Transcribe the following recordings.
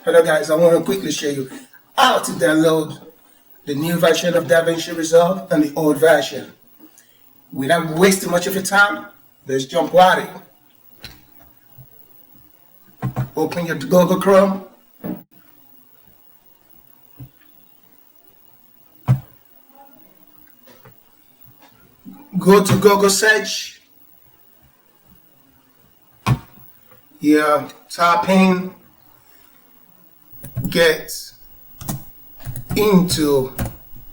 Hello guys, I want to quickly show you how to download the new version of DaVinci Resolve and the old version. Without wasting much of your time, let's jump right in. Open your Google Chrome. Go to Google search. Type in get into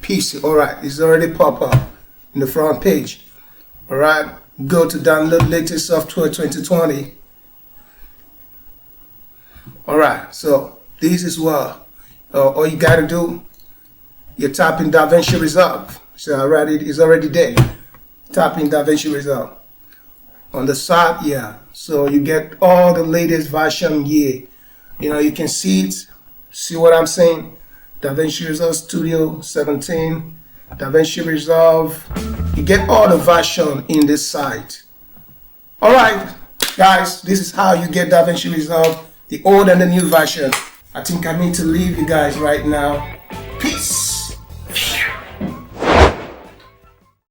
PC. Alright, it's already pop up in the front page. Alright, go to download latest software 2020. Alright, so this is what all you gotta do. You type in DaVinci Resolve. So it's already there. Type in DaVinci Resolve on the side, so you get all the latest version here. You can see it. See what I'm saying? DaVinci Resolve Studio 17, DaVinci Resolve. You get all the version in this site. Alright, guys, this is how you get DaVinci Resolve, the old and the new version. I think I need to leave you guys right now.